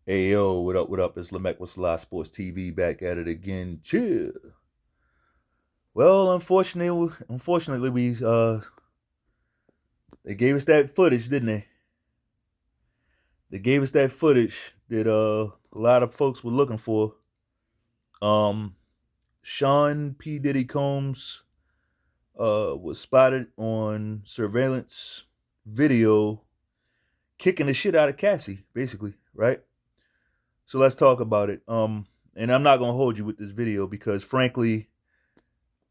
Hey yo, what up? What up? It's Lamech with Selah Sports TV back at it again. Chill. Well, unfortunately, we they gave us that footage, didn't they? They gave us that footage that a lot of folks were looking for. Um, Sean P Diddy Combs was spotted on surveillance video kicking the shit out of Cassie, basically, right? So let's talk about it. And I'm not gonna hold you with this video because frankly,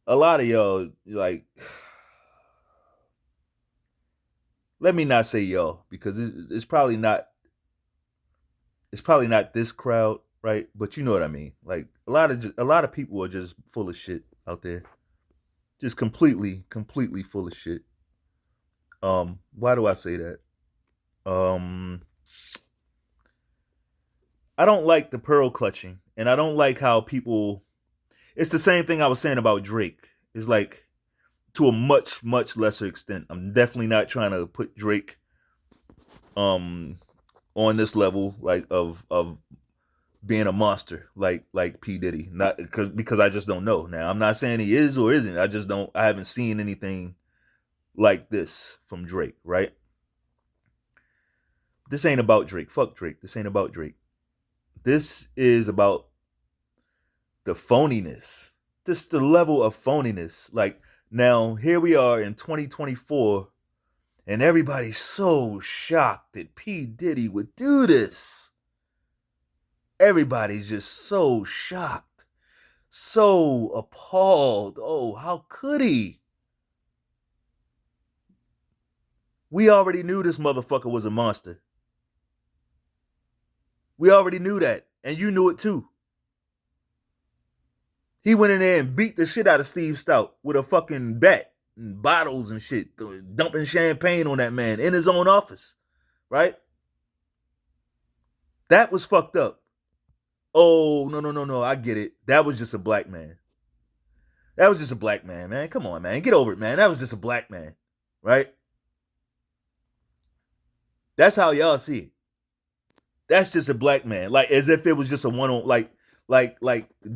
a lot of y'all like let me not say y'all because it's probably not this crowd, right? But you know what I mean. Like a lot of people are just full of shit out there, just completely full of shit. Why do I say that? Um, I don't like the pearl clutching, and I don't like how people. It's the same thing I was saying about Drake. It's like to a much lesser extent. I'm definitely not trying to put Drake um on this level like of being a monster like P Diddy. Not because I just don't know. Now I'm not saying he is or isn't. I just don't. I haven't seen anything like this from Drake. Right. This ain't about Drake. Fuck Drake. This ain't about Drake. This is about the phoniness. This the level of phoniness. Like now here we are in 2024, and everybody's so shocked that P Diddy would do this. Everybody's just so shocked, so appalled. Oh, how could he? We already knew this motherfucker was a monster. We already knew that. And you knew it too. He went in there and beat the shit out of Steve Stout with a fucking bat and bottles and shit, dumping champagne on that man in his own office, right? That was fucked up. Oh, no. I get it. That was just a black man. That was just a black man, man. Come on, man. Get over it, man. That was just a black man, right? That's how y'all see it. That's just a black man, like as if it was just a one on, like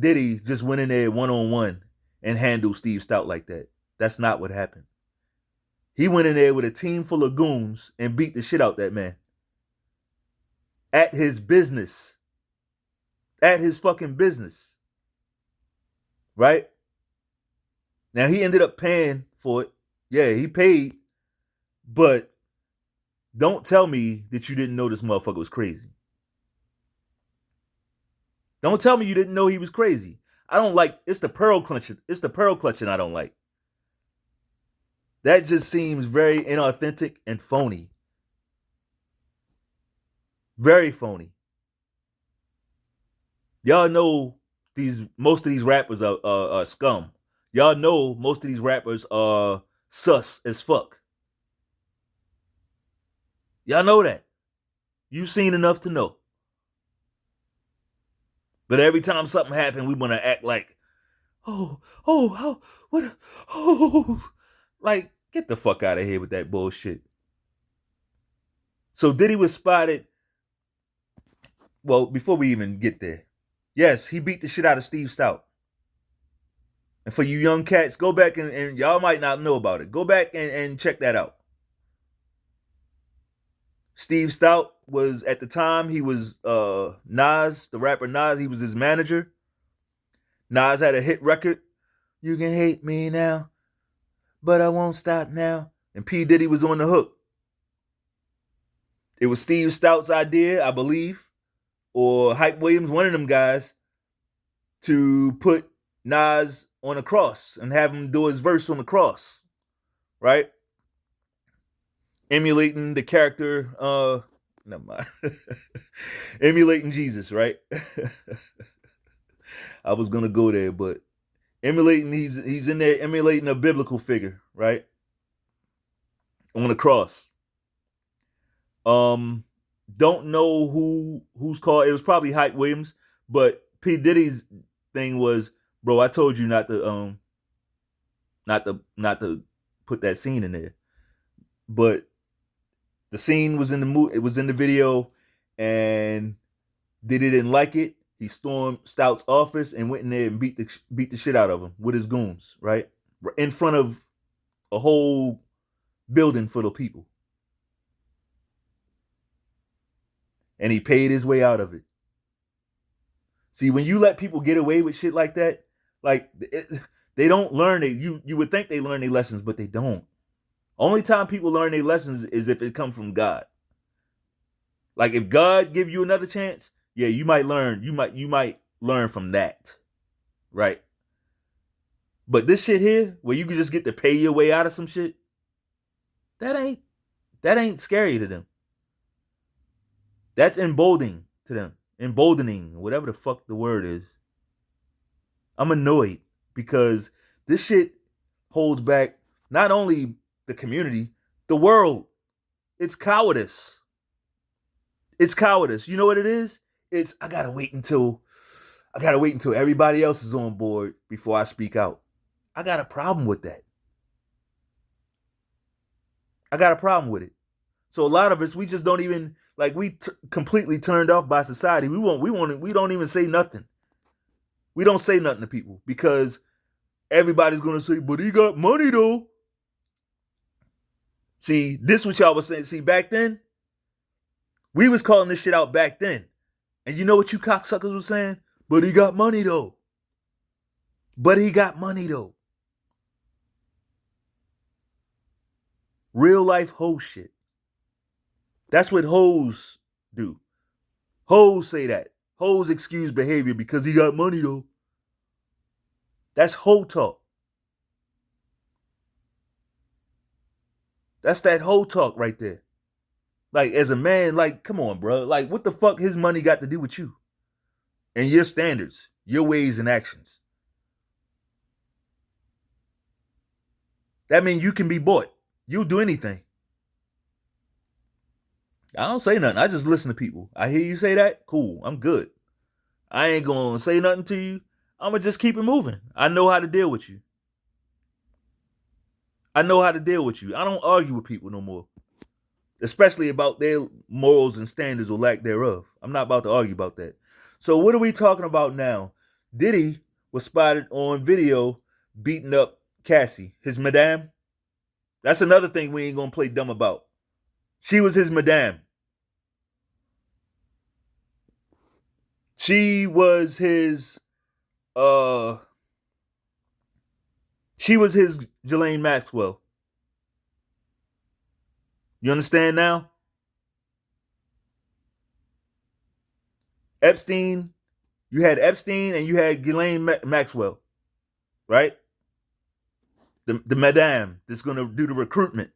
Diddy just went in there 1-on-1 and handled Steve Stout like that. That's not what happened. He went in there with a team full of goons and beat the shit out that man at his business, at his fucking business, right? Now he ended up paying for it. Yeah, he paid, but don't tell me that you didn't know this motherfucker was crazy. Don't tell me you didn't know he was crazy. I don't like it's the pearl clutching. It's the pearl clutching I don't like. That just seems very inauthentic and phony. Very phony. Y'all know these most of these rappers are scum. Y'all know most of these rappers are sus as fuck. Y'all know that. You've seen enough to know. But every time something happens, we want to act like, how, what, oh, like, get the fuck out of here with that bullshit. So Diddy was spotted. Well, before we even get there, yes, he beat the shit out of Steve Stout. And for you young cats, go back and y'all might not know about it. Go back and check that out. Steve Stout was at the time he was Nas, the rapper Nas. He was his manager. Nas had a hit record. You can hate me now, but I won't stop now. And P Diddy was on the hook. It was Steve Stout's idea, I believe, or Hype Williams, one of them guys, to put Nas on a cross and have him do his verse on the cross, right? Emulating the character, never mind. Emulating Jesus, right? I was gonna go there, but emulating, he's in there emulating a biblical figure, right? On the cross. Um, don't know who's called. It was probably Hype Williams, but P Diddy's thing was, bro, I told you not to put that scene in there. But the scene was in the movie. It was in the video, and Diddy didn't like it. He stormed Stout's office and went in there and beat the shit out of him with his goons, right? In front of a whole building full of people. And he paid his way out of it. See, when you let people get away with shit like that, like they don't learn it. You would think they learn their lessons, but they don't. Only time people learn their lessons is if it comes from God. Like if God give you another chance, yeah, you might learn. You might learn from that, right? But this shit here, where you can just get to pay your way out of some shit, that ain't scary to them. That's emboldening to them. Emboldening, whatever the fuck the word is. I'm annoyed because this shit holds back not only the community, the world. It's cowardice. It's cowardice. You know what it is? It's I gotta wait until everybody else is on board before I speak out. I got a problem with that. I got a problem with it. So a lot of us, we just don't even like completely turned off by society. We don't even say nothing. We don't say nothing to people because everybody's gonna say, but he got money though. See, this what y'all was saying. See, back then, we was calling this shit out back then. And you know what you cocksuckers was saying? But he got money though. But he got money though. Real life hoe shit. That's what hoes do. Hoes say that. Hoes excuse behavior because he got money though. That's hoe talk. That's that hoe talk right there. Like as a man, like come on, bro. Like what the fuck his money got to do with you? And your standards, your ways and actions. That means you can be bought. You'll do anything. I don't say nothing. I just listen to people. I hear you say that. Cool. I'm good. I ain't going to say nothing to you. I'm going to just keep it moving. I know how to deal with you. I know how to deal with you. I don't argue with people no more. Especially about their morals and standards or lack thereof. I'm not about to argue about that. So what are we talking about now? Diddy was spotted on video beating up Cassie, his madame. That's another thing we ain't going to play dumb about. She was his madame. She was his Ghislaine Maxwell. You understand now? Epstein, you had Epstein and you had Ghislaine Maxwell, right? The madame that's going to do the recruitment,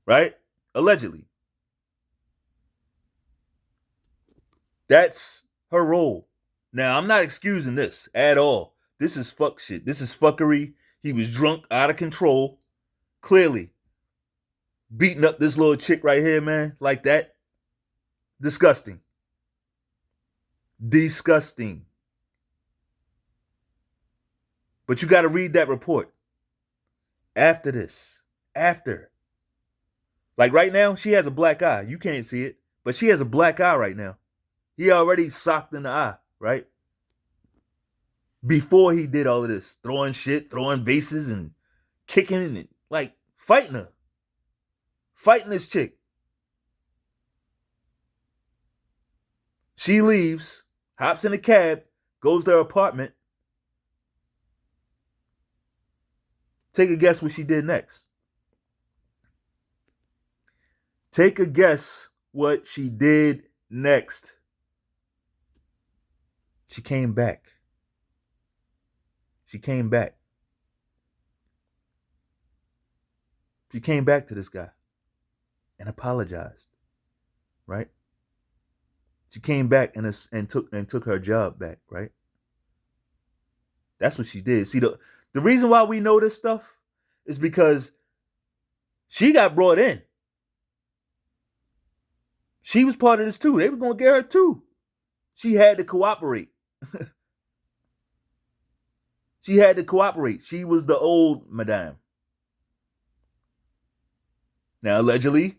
right? Allegedly. That's her role. Now, I'm not excusing this at all. This is fuck shit. This is fuckery. He was drunk, out of control. Clearly. Beating up this little chick right here, man. Like that. Disgusting. Disgusting. But you got to read that report. After this. After. Like right now, she has a black eye. You can't see it. But she has a black eye right now. He already socked in the eye, right? Before he did all of this. Throwing shit, throwing vases and kicking and like fighting her. Fighting this chick. She leaves, hops in a cab, goes to her apartment. Take a guess what she did next. Take a guess what she did next. She came back. She came back. She came back to this guy and apologized, right? She came back and took her job back, right? That's what she did. See, the reason why we know this stuff is because she got brought in. She was part of this too. They were going to get her too. She had to cooperate. She had to cooperate. She was the old madame. Now, allegedly,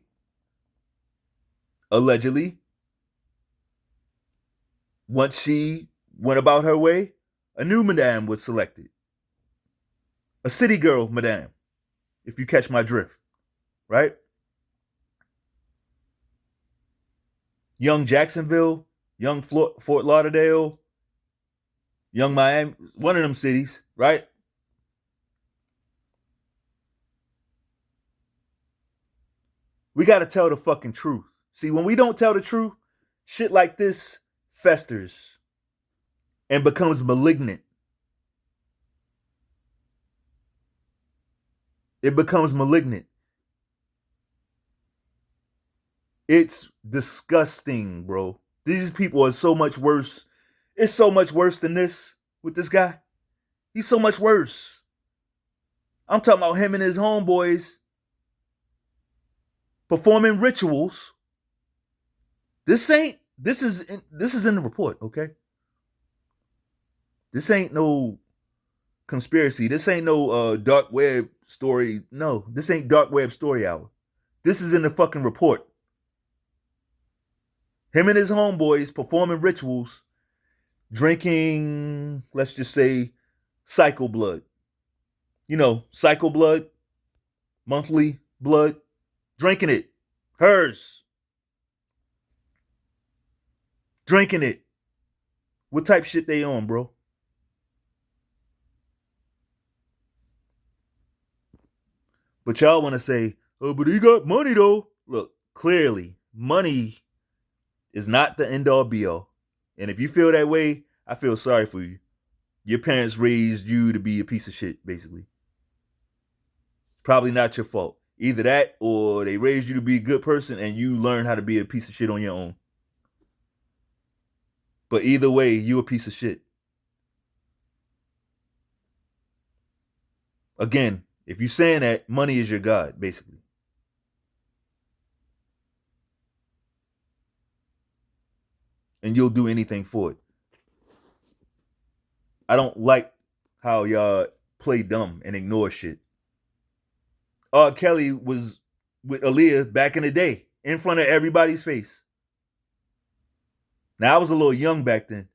Once she went about her way, a new madame was selected. A city girl madame, if you catch my drift, right? Young Jacksonville, young Fort Lauderdale, young Miami, one of them cities, right? We got to tell the fucking truth. See, when we don't tell the truth, shit like this festers and becomes malignant. It becomes malignant. It's disgusting, bro. These people are so much worse. It's so much worse than this with this guy. He's so much worse. I'm talking about him and his homeboys performing rituals. This is in the report, okay? This ain't no conspiracy. This ain't no dark web story. No, this ain't dark web story hour. This is in the fucking report. Him and his homeboys performing rituals, drinking, let's just say, cycle blood. You know, cycle blood, monthly blood, drinking it. Hers. Drinking it. What type shit they on, bro? But y'all want to say, oh, but he got money though. Look, clearly, money is not the end all be all. And if you feel that way, I feel sorry for you. Your parents raised you to be a piece of shit, basically. Probably not your fault. Either that or they raised you to be a good person and you learn how to be a piece of shit on your own. But either way, you a piece of shit. Again, if you're saying that, money is your God, basically. And you'll do anything for it. I don't like how y'all play dumb and ignore shit. Kelly was with Aaliyah back in the day, in front of everybody's face. Now I was a little young back then,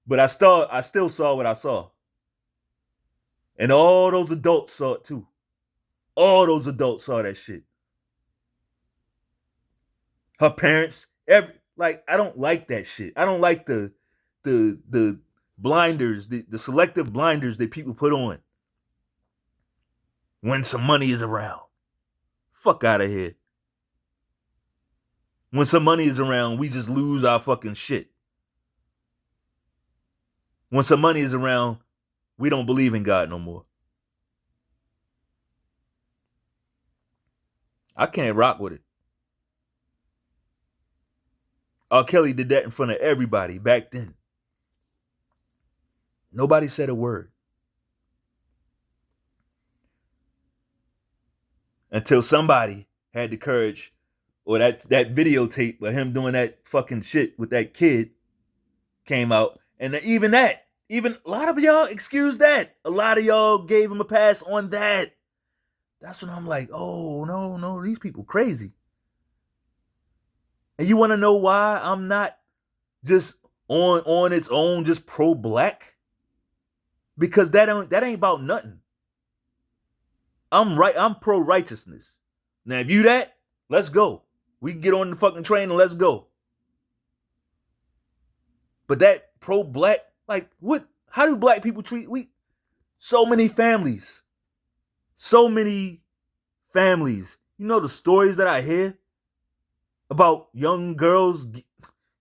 but I still saw what I saw. And all those adults saw it too. All those adults saw that shit. Her parents, I don't like that shit. I don't like the blinders, the selective blinders that people put on when some money is around. Fuck out of here. When some money is around, we just lose our fucking shit. When some money is around, we don't believe in God no more. I can't rock with it. R. Kelly did that in front of everybody back then. Nobody said a word. Until somebody had the courage, or that videotape of him doing that fucking shit with that kid came out. And even a lot of y'all excused that. A lot of y'all gave him a pass on that. That's when I'm like, oh, no, these people crazy. And you want to know why I'm not just on its own just pro-black? Because that ain't about nothing. I'm pro-righteousness. Now, if you that, let's go. We can get on the fucking train and let's go. But that pro-black, like, what? How do black people treat? So many families. So many families. You know the stories that I hear about young girls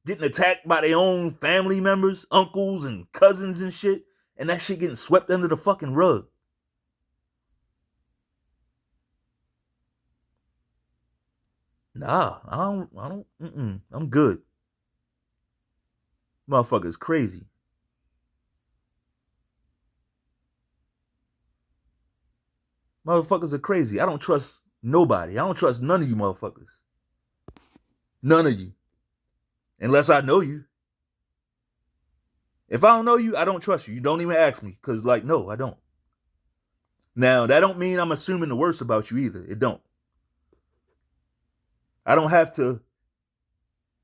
getting attacked by their own family members, uncles and cousins and shit, and that shit getting swept under the fucking rug. Nah, I don't, I'm good. Motherfucker's crazy. Motherfuckers are crazy. I don't trust nobody. I don't trust none of you motherfuckers. None of you. Unless I know you. If I don't know you, I don't trust you. You don't even ask me. Because, no, I don't. Now, that don't mean I'm assuming the worst about you either. It don't. I don't have to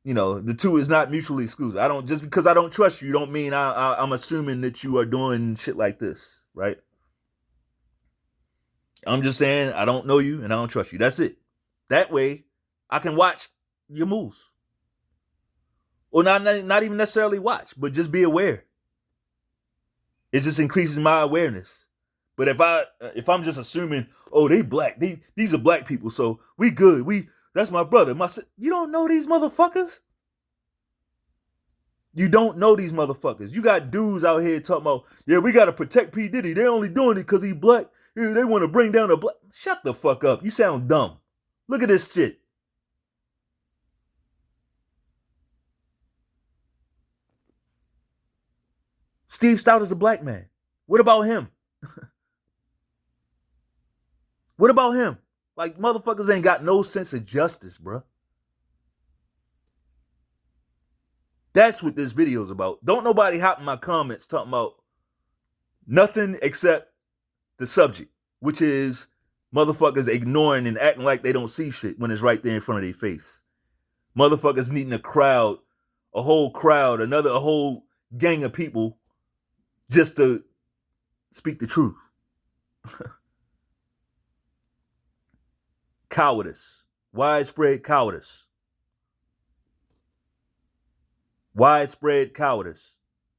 the two is not mutually exclusive. I don't, just because I don't trust you, don't mean I'm assuming that you are doing shit like this, right? I'm just saying I don't know you and I don't trust you. That's it. That way, I can watch your moves, or not even necessarily watch, but just be aware. It just increases my awareness. But if I'm just assuming, oh, they black, these are black people, so we good. That's my brother. You don't know these motherfuckers. You don't know these motherfuckers. You got dudes out here talking about, yeah, we gotta protect P. Diddy. They only doing it because he black. Yeah, they want to bring down the black. Shut the fuck up. You sound dumb. Look at this shit. Steve Stout is a black man. What about him? What about him? Like, motherfuckers ain't got no sense of justice, bro. That's what this video's about. Don't nobody hop in my comments talking about nothing except the subject, which is motherfuckers ignoring and acting like they don't see shit when it's right there in front of their face. Motherfuckers needing a crowd, a whole crowd, a whole gang of people just to speak the truth. Cowardice. Widespread cowardice. Widespread cowardice.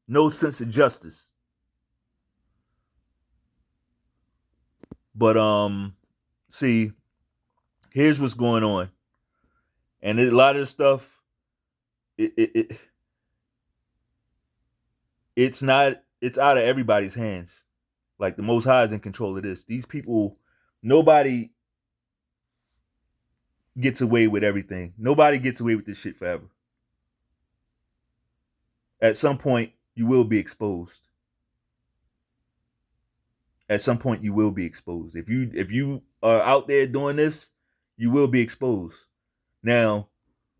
No sense of justice. But see, here's what's going on. And a lot of this stuff, it's out of everybody's hands. Like, the Most High is in control of this. These people, nobody gets away with everything. Nobody gets away with this shit forever. At some point, you will be exposed. At some point, you will be exposed. If you are out there doing this, you will be exposed. Now,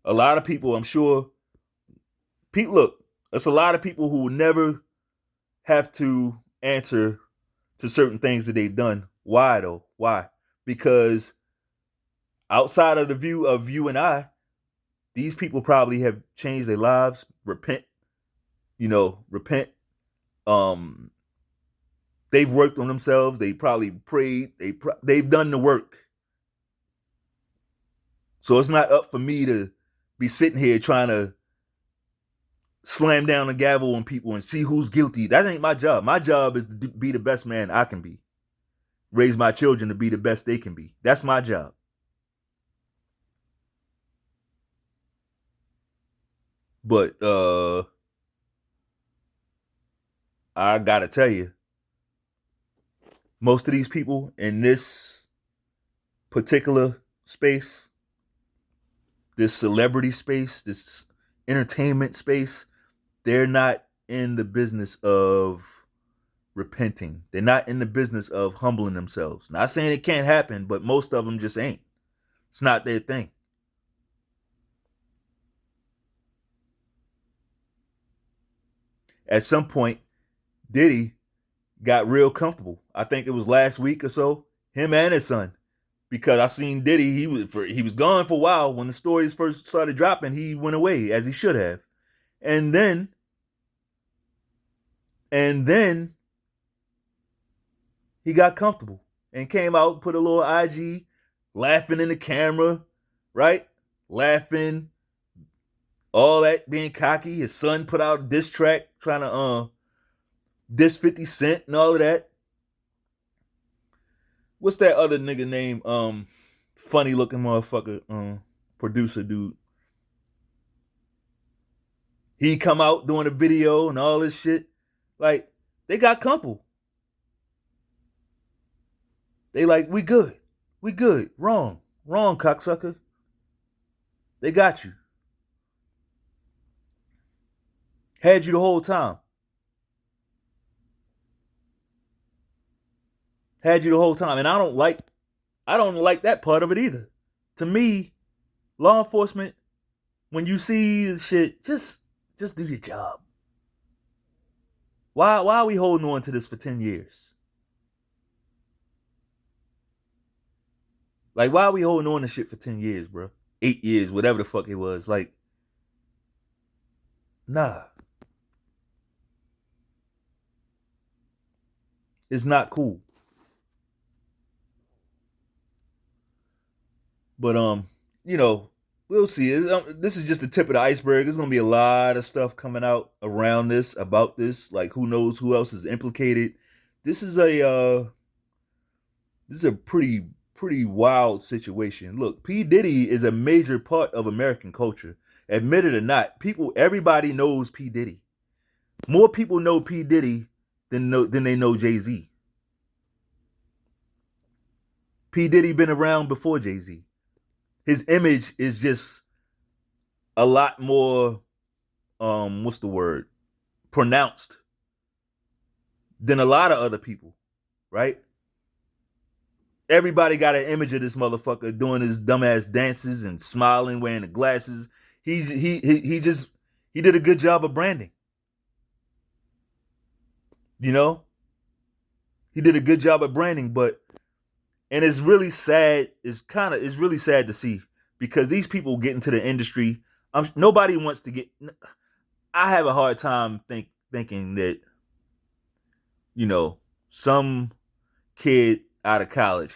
a lot of people, I'm sure, look, it's a lot of people who will never have to answer to certain things that they've done. Why though? Why? Because outside of the view of you and I, these people probably have changed their lives, repent. They've worked on themselves. They probably prayed. They've done the work. So it's not up for me to be sitting here trying to slam down the gavel on people and see who's guilty. That ain't my job. My job is to be the best man I can be. Raise my children to be the best they can be. That's my job. But I gotta tell you, most of these people in this particular space, this celebrity space, this entertainment space, they're not in the business of repenting. They're not in the business of humbling themselves. Not saying it can't happen, but most of them just ain't. It's not their thing. At some point, Diddy got real comfortable. I think it was last week or so, him and his son. Because I seen Diddy, he was gone for a while. When the stories first started dropping, he went away, as he should have. And then he got comfortable and came out, put a little IG, laughing in the camera, right? Laughing, all that, being cocky. His son put out a diss track trying to diss 50 Cent and all of that. What's that other nigga name? Funny looking motherfucker, producer dude. He come out doing a video and all this shit. Like, they got comfortable. They like, we good. We good. Wrong, cocksucker. They got you. Had you the whole time. Had you the whole time. And I don't like that part of it either. To me, law enforcement, when you see this shit, just do your job. Why are we holding on to this for 10 years? Like, why are we holding on to shit for 10 years, bro? 8 years, whatever the fuck it was. Like, Nah, it's not cool. But you know, we'll see. This is just the tip of the iceberg. There's gonna be a lot of stuff coming out around this, about this. Like, who knows who else is implicated? This is a this is a pretty wild situation. Look, P Diddy is a major part of American culture. Admit it or not, everybody knows P Diddy. More people know P Diddy than they know Jay Z. P Diddy been around before Jay Z. His image is just a lot more what's the word, pronounced than a lot of other people, right? Everybody got an image of this motherfucker doing his dumbass dances and smiling, wearing the glasses. He did a good job of branding. You know, he did a good job of branding, but and it's really sad. It's really sad to see, because these people get into the industry. Nobody wants to get. I have a hard time thinking that, you know, some kid out of college,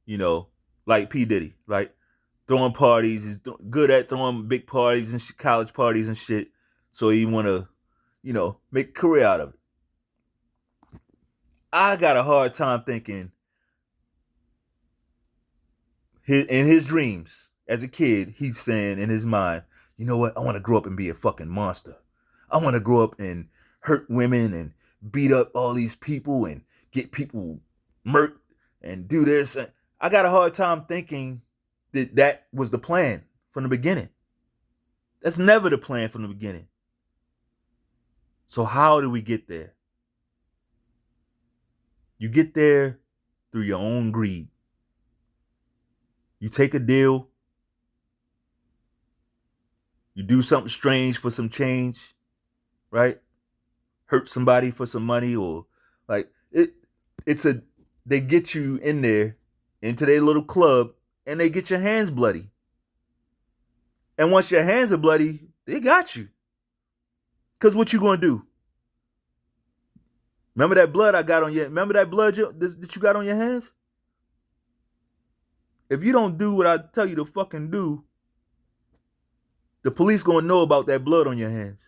you know, like P Diddy, right, throwing parties, is good at throwing big parties and college parties and shit. So he want to, you know, make a career out of it. I got a hard time thinking in his dreams as a kid, he's saying in his mind, you know what? I want to grow up and be a fucking monster. I want to grow up and hurt women and beat up all these people and get people murked and do this. I got a hard time thinking that that was the plan from the beginning. That's never the plan from the beginning. So how do we get there? You get there through your own greed. You take a deal. You do something strange for some change, right? Hurt somebody for some money, or like they get you in there into their little club, and they get your hands bloody. And once your hands are bloody, they got you. Cause what you gonna do? Remember that blood I got on you? Remember that blood that you got on your hands? If you don't do what I tell you to fucking do, the police gonna know about that blood on your hands.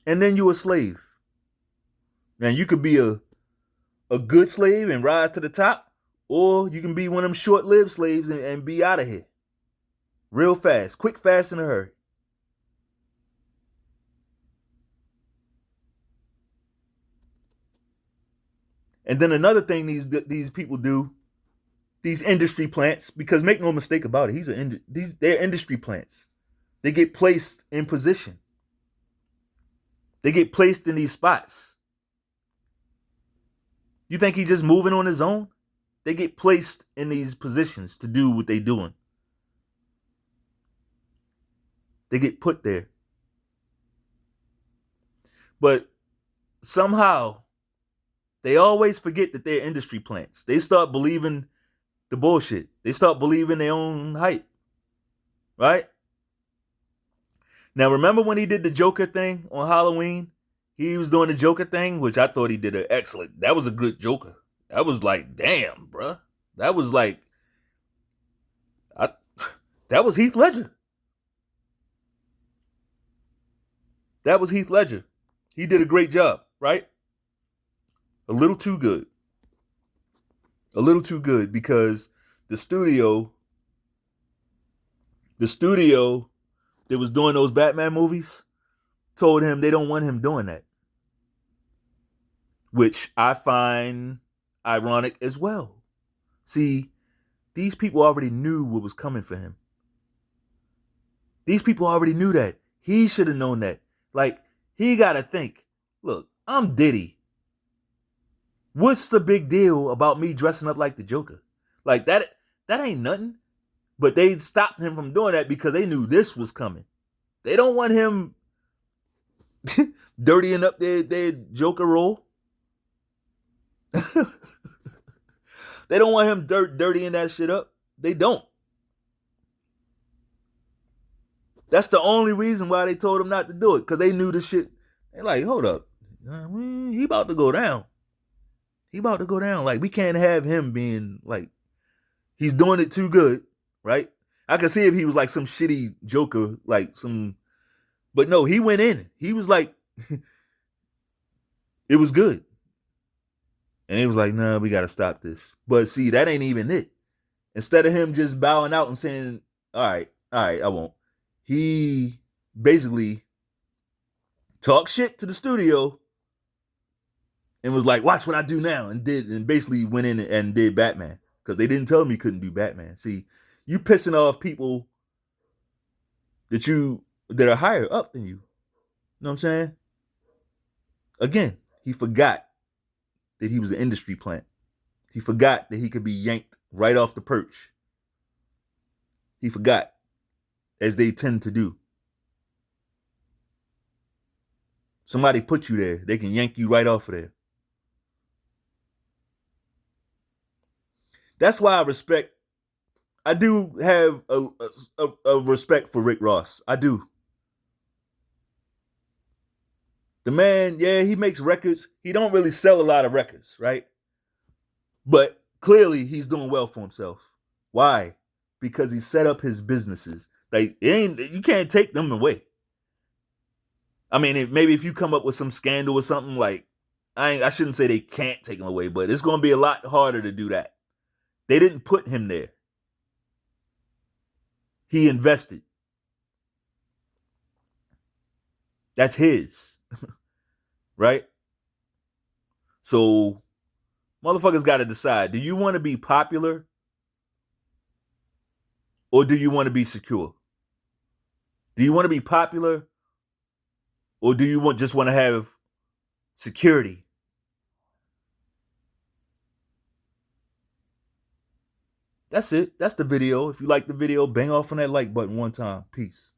And then you a slave. Now you could be a good slave and rise to the top, or you can be one of them short-lived slaves and be out of here. Real fast, quick, fast, in a hurry. And then another thing these people do, these industry plants, because make no mistake about it, they're industry plants. They get placed in position. They get placed in these spots. You think he's just moving on his own? They get placed in these positions to do what they're doing. They get put there. But somehow, they always forget that they're industry plants. They start believing the bullshit. They start believing their own hype. Right? Now, remember when he did the Joker thing on Halloween? He was doing the Joker thing, which I thought he did an excellent. That was a good Joker. That was like, damn, bruh. That was like, that was Heath Ledger. That was Heath Ledger. He did a great job, right? A little too good. A little too good, because the studio that was doing those Batman movies told him they don't want him doing that. Which I find ironic as well. See, these people already knew what was coming for him. These people already knew that. He should have known that. Like, he got to think, look, I'm Diddy. What's the big deal about me dressing up like the Joker? Like, that ain't nothing. But they stopped him from doing that because they knew this was coming. They don't want him dirtying up their Joker role. They don't want him dirtying that shit up. They don't. That's the only reason why they told him not to do it, because they knew the shit. They're like, hold up, he about to go down. He about to go down. Like, we can't have him being like, he's doing it too good, right? I could see if he was like some shitty Joker, like some, but no, he went in. He was like, it was good. And it was like, nah, we got to stop this. But see, that ain't even it. Instead of him just bowing out and saying, all right, I won't. He basically talked shit to the studio and was like, watch what I do now. And basically went in and did Batman. Because they didn't tell him he couldn't do Batman. See, you pissing off people that are higher up than you. You know what I'm saying? Again, he forgot that he was an industry plant. He forgot that he could be yanked right off the perch. He forgot, as they tend to do. Somebody put you there, they can yank you right off of there. That's why I do have a respect for Rick Ross. I do. The man, yeah, he makes records. He don't really sell a lot of records, right? But clearly he's doing well for himself. Why? Because he set up his businesses. Like, you can't take them away. I mean, maybe if you come up with some scandal or something, like, I shouldn't say they can't take them away, but it's going to be a lot harder to do that. They didn't put him there. He invested. That's his. Right? So, motherfuckers got to decide. Do you want to be popular? Or do you want to be secure? Do you want to be popular? Or do you just want to have security? That's it. That's the video. If you like the video, bang off on that like button one time. Peace.